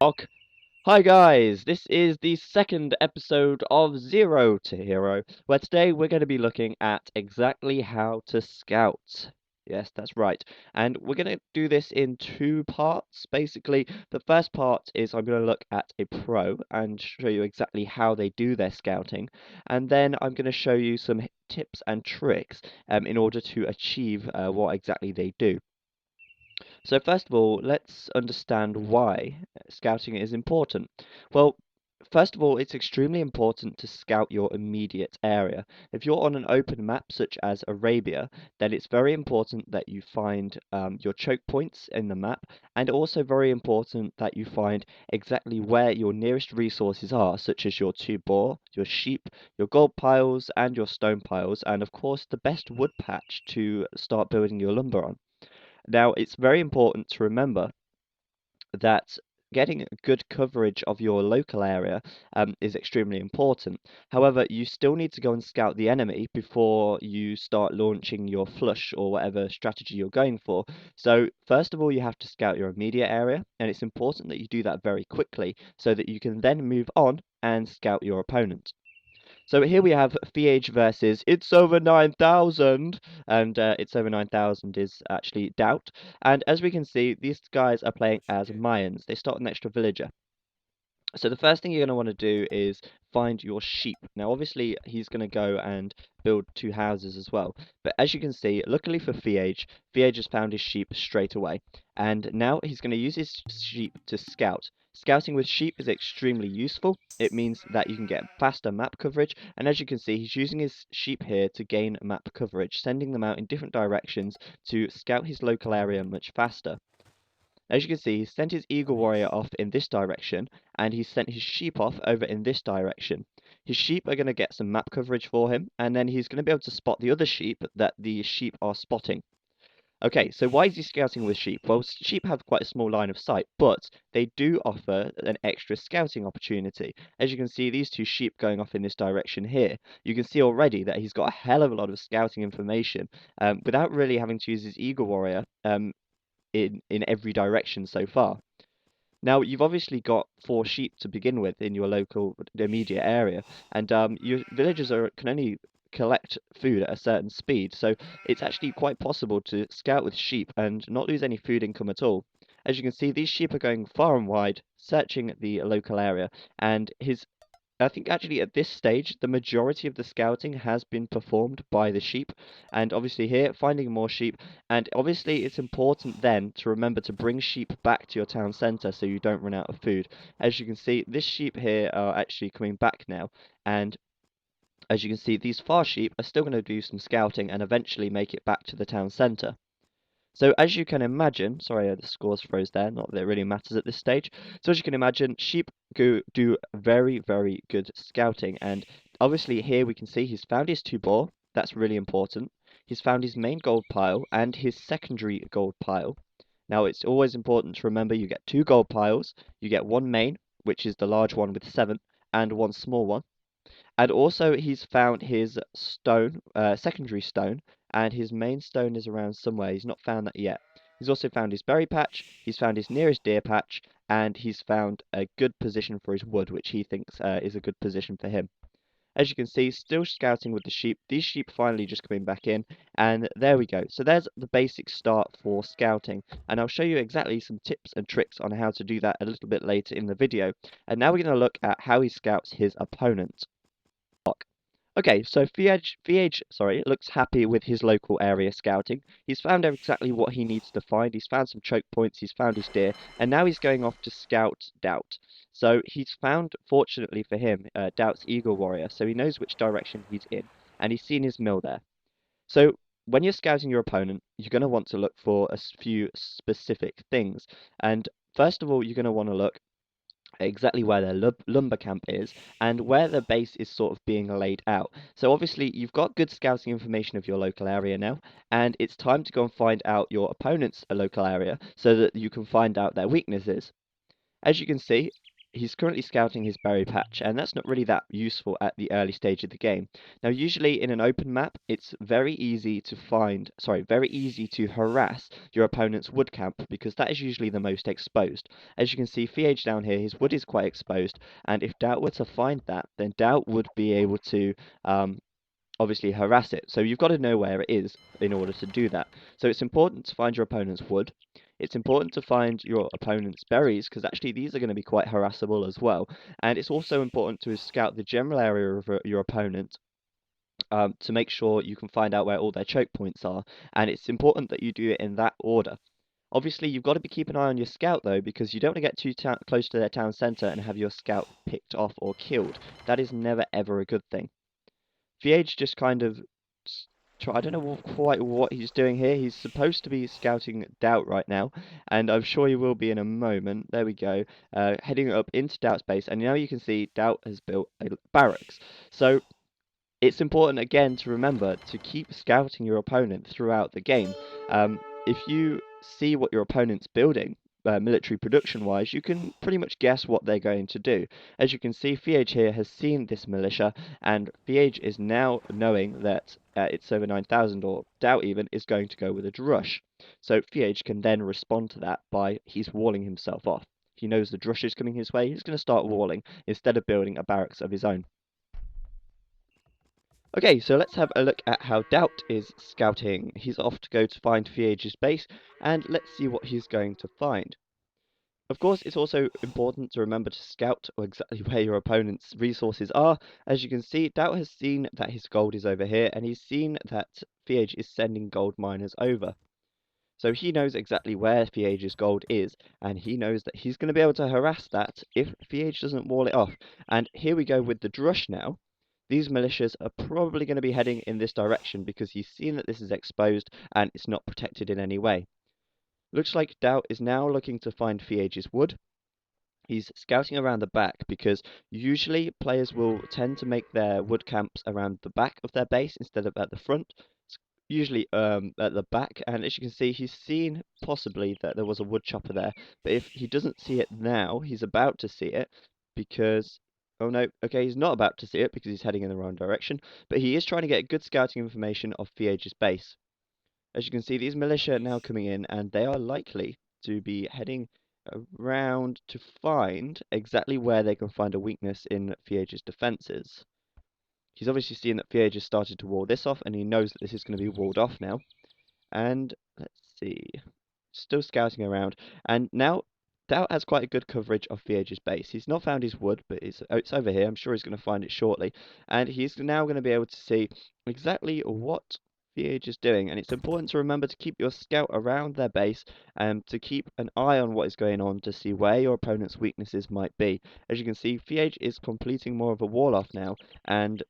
Ok. Hi guys, this is the second episode of Zero to Hero, where today we're going to be looking at exactly how to scout. Yes, that's right. And we're going to do this in two parts. Basically, the first part is I'm going to look at a pro and show you exactly how they do their scouting. And then I'm going to show you some tips and tricks in order to achieve what exactly they do. So first of all, let's understand why scouting is important. Well, first of all, it's extremely important to scout your immediate area. If you're on an open map such as Arabia, then it's very important that you find your choke points in the map, and also very important that you find exactly where your nearest resources are, such as your two boar, your sheep, your gold piles, and your stone piles, and of course the best wood patch to start building your lumber on. Now, it's very important to remember that getting good coverage of your local area is extremely important. However, you still need to go and scout the enemy before you start launching your flush or whatever strategy you're going for. So, first of all, you have to scout your immediate area, and it's important that you do that very quickly so that you can then move on and scout your opponent. So here we have Fiage versus It's Over 9,000, and It's Over 9,000 is actually Doubt. And as we can see, these guys are playing as Mayans. They start an extra villager. So the first thing you're going to want to do is find your sheep. Now, obviously, he's going to go and build two houses as well. But as you can see, luckily for Fiage, Fiage has found his sheep straight away. And now he's going to use his sheep to scout. Scouting with sheep is extremely useful. It means that you can get faster map coverage. And as you can see, he's using his sheep here to gain map coverage, sending them out in different directions to scout his local area much faster. As you can see, he's sent his eagle warrior off in this direction, and he's sent his sheep off over in this direction. His sheep are going to get some map coverage for him, and then he's going to be able to spot the other sheep that the sheep are spotting. Okay, so why is he scouting with sheep? Well, sheep have quite a small line of sight, but they do offer an extra scouting opportunity. As you can see, these two sheep going off in this direction here, you can see already that he's got a hell of a lot of scouting information without really having to use his eagle warrior in every direction so far. Now, you've obviously got four sheep to begin with in your local immediate area, and your villagers can only collect food at a certain speed, so it's actually quite possible to scout with sheep and not lose any food income at all. As you can see, these sheep are going far and wide, searching the local area, and I think actually at this stage, the majority of the scouting has been performed by the sheep, and obviously here, finding more sheep, and obviously it's important then to remember to bring sheep back to your town centre so you don't run out of food. As you can see, this sheep here are actually coming back now, and as you can see, these far sheep are still going to do some scouting and eventually make it back to the town centre. So as you can imagine, sorry, the scores froze there, not that it really matters at this stage. So as you can imagine, sheep do very, very good scouting. And obviously here we can see he's found his two boar. That's really important. He's found his main gold pile and his secondary gold pile. Now it's always important to remember you get two gold piles. You get one main, which is the large one with 7, and one small one. And also, he's found his stone, secondary stone, and his main stone is around somewhere. He's not found that yet. He's also found his berry patch, he's found his nearest deer patch, and he's found a good position for his wood, which he thinks is a good position for him. As you can see, still scouting with the sheep. These sheep finally just coming back in, and there we go. So there's the basic start for scouting, and I'll show you exactly some tips and tricks on how to do that a little bit later in the video. And now we're going to look at how he scouts his opponent. Okay, so Fiage, looks happy with his local area scouting. He's found exactly what he needs to find. He's found some choke points, he's found his deer, and now he's going off to scout Doubt. So he's found, fortunately for him, Doubt's eagle warrior, so he knows which direction he's in, and he's seen his mill there. So when you're scouting your opponent, you're going to want to look for a few specific things. And first of all, you're going to want to look exactly where their lumber camp is and where the base is sort of being laid out. So obviously you've got good scouting information of your local area now, and it's time to go and find out your opponent's local area so that you can find out their weaknesses. As you can see, he's currently scouting his berry patch, and that's not really that useful at the early stage of the game. Now, usually in an open map, it's very easy to very easy to harass your opponent's wood camp because that is usually the most exposed. As you can see, FH down here, his wood is quite exposed, and if Doubt were to find that, then Doubt would be able to obviously harass it. So you've got to know where it is in order to do that. So it's important to find your opponent's wood. It's important to find your opponent's berries, because actually these are going to be quite harassable as well. And it's also important to scout the general area of your opponent to make sure you can find out where all their choke points are. And it's important that you do it in that order. Obviously, you've got to be keeping an eye on your scout though, because you don't want to get too close to their town centre and have your scout picked off or killed. That is never ever a good thing. VH just kind of I don't know quite what he's doing here. He's supposed to be scouting Doubt right now, and I'm sure he will be in a moment. There we go. Heading up into Doubt's base, and now you can see Doubt has built a barracks. So it's important again to remember to keep scouting your opponent throughout the game. If you see what your opponent's building, military production wise, you can pretty much guess what they're going to do. As you can see, Fiage here has seen this militia, and Fiage is now knowing that it's over 9,000, or Doubt even, is going to go with a drush. So Fiage can then respond to that by he's walling himself off. He knows the drush is coming his way, he's going to start walling instead of building a barracks of his own. Okay, so let's have a look at how Doubt is scouting. He's off to go to find Fiage's base, and let's see what he's going to find. Of course, it's also important to remember to scout exactly where your opponent's resources are. As you can see, Doubt has seen that his gold is over here, and he's seen that Fiage is sending gold miners over. So he knows exactly where Fiage's gold is, and he knows that he's going to be able to harass that if Fiage doesn't wall it off. And here we go with the drush now. These militias are probably going to be heading in this direction because he's seen that this is exposed and it's not protected in any way. Looks like Doubt is now looking to find Fiage's wood. He's scouting around the back because usually players will tend to make their wood camps around the back of their base instead of at the front. It's usually at the back, and as you can see, he's seen possibly that there was a wood chopper there, but if he doesn't see it now, he's about to see it because oh no, okay, he's not about to see it because he's heading in the wrong direction, but he is trying to get good scouting information of Fiage's base. As you can see, these militia are now coming in, and they are likely to be heading around to find exactly where they can find a weakness in Fiage's defences. He's obviously seen that Fiage has started to wall this off, and he knows that this is going to be walled off now. And let's see, still scouting around, and now Doubt has quite a good coverage of Fiage's base. He's not found his wood, but it's over here. I'm sure he's going to find it shortly, and he's now going to be able to see exactly what Fiage is doing. And it's important to remember to keep your scout around their base and to keep an eye on what is going on to see where your opponent's weaknesses might be. As you can see, Fiage is completing more of a wall off now, and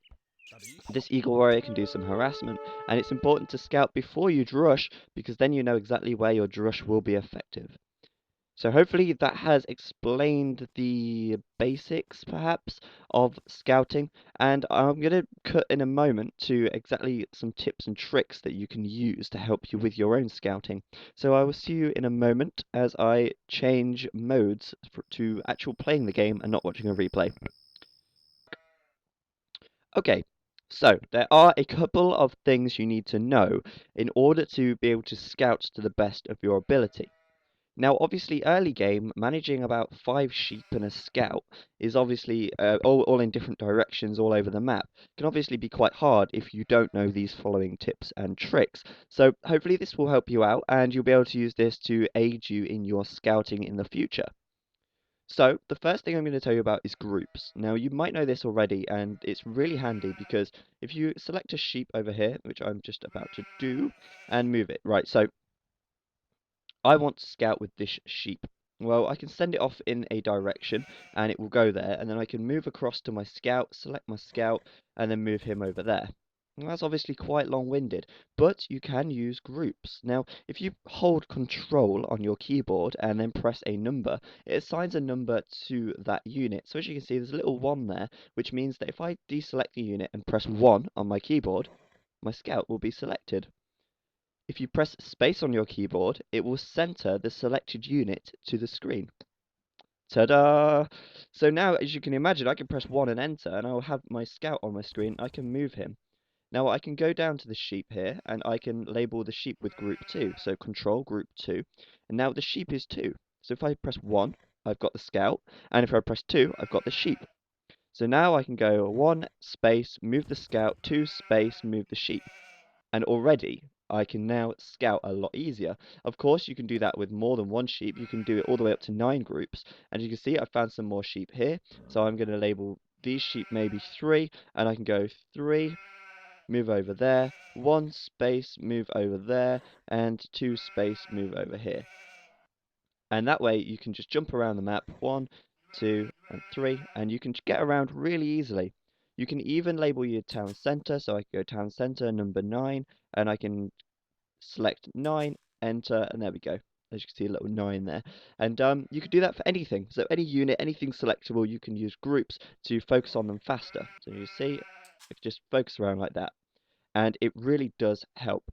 this Eagle Warrior can do some harassment, and it's important to scout before you drush, because then you know exactly where your drush will be effective. So hopefully that has explained the basics, perhaps, of scouting, and I'm going to cut in a moment to exactly some tips and tricks that you can use to help you with your own scouting. So I will see you in a moment as I change modes to actual playing the game and not watching a replay. Okay, so there are a couple of things you need to know in order to be able to scout to the best of your ability. Now, obviously, early game, managing about 5 sheep and a scout is obviously all in different directions all over the map. Can obviously be quite hard if you don't know these following tips and tricks. So hopefully this will help you out, and you'll be able to use this to aid you in your scouting in the future. So, the first thing I'm going to tell you about is groups. Now, you might know this already, and it's really handy because if you select a sheep over here, which I'm just about to do, and move it. Right, so I want to scout with this sheep. Well, I can send it off in a direction, and it will go there, and then I can move across to my scout, select my scout, and then move him over there. Well, that's obviously quite long-winded, but you can use groups. Now, if you hold Control on your keyboard and then press a number, it assigns a number to that unit. So as you can see, there's a little 1 there, which means that if I deselect a unit and press 1 on my keyboard, my scout will be selected. If you press space on your keyboard, it will center the selected unit to the screen. Ta-da! So now, as you can imagine, I can press 1 and enter, and I'll have my scout on my screen. I can move him. Now I can go down to the sheep here, and I can label the sheep with group 2. So control group 2, and now the sheep is 2. So if I press 1, I've got the scout, and if I press 2, I've got the sheep. So now I can go 1 space, move the scout, 2 space, move the sheep. And already I can now scout a lot easier. Of course, you can do that with more than one sheep. You can do it all the way up to 9 groups. And you can see I found some more sheep here. So I'm going to label these sheep maybe 3, and I can go 3, move over there, 1 space, move over there, and 2 space, move over here. And that way you can just jump around the map, 1, 2, and 3, and you can get around really easily. You can even label your town center, so I can go town center number 9, and I can select 9, enter, and there we go. As you can see, a little 9 there. And you can do that for anything. So any unit, anything selectable, you can use groups to focus on them faster. So you see, if you just focus around like that. And it really does help.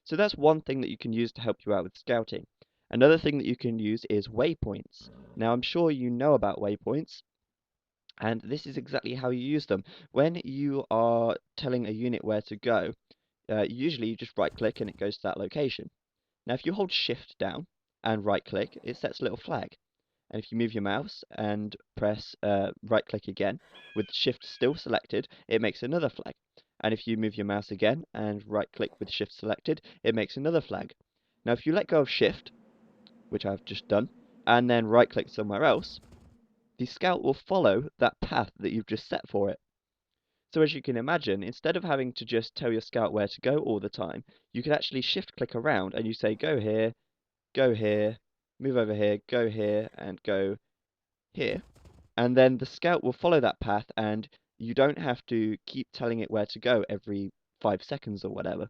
So that's one thing that you can use to help you out with scouting. Another thing that you can use is waypoints. Now I'm sure you know about waypoints, and this is exactly how you use them. When you are telling a unit where to go, usually you just right click and it goes to that location. Now if you hold shift down and right click, it sets a little flag. And if you move your mouse and press right click again, with shift still selected, it makes another flag. And if you move your mouse again and right click with shift selected, it makes another flag. Now if you let go of shift, which I've just done, and then right click somewhere else, the scout will follow that path that you've just set for it. So as you can imagine, instead of having to just tell your scout where to go all the time, you can actually shift click around and you say go here, move over here, and go here. And then the scout will follow that path, and you don't have to keep telling it where to go every 5 seconds or whatever.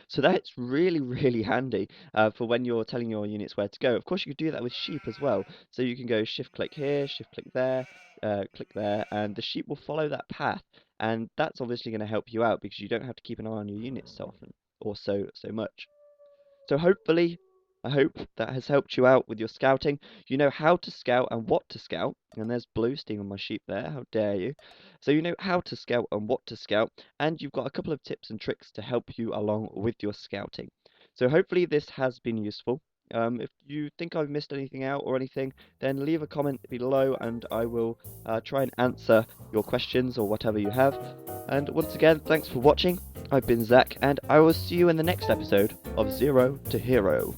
So that's really, really handy for when you're telling your units where to go. Of course, you could do that with sheep as well. So you can go shift click here, shift click there, and the sheep will follow that path. And that's obviously going to help you out because you don't have to keep an eye on your units so often or so much. So hopefully, I hope that has helped you out with your scouting. You know how to scout and what to scout. And there's blue stealing my sheep there, how dare you. So you know how to scout and what to scout, and you've got a couple of tips and tricks to help you along with your scouting. So hopefully this has been useful. If you think I've missed anything out or anything, then leave a comment below and I will try and answer your questions or whatever you have. And once again, thanks for watching. I've been Zach, and I will see you in the next episode of Zero to Hero.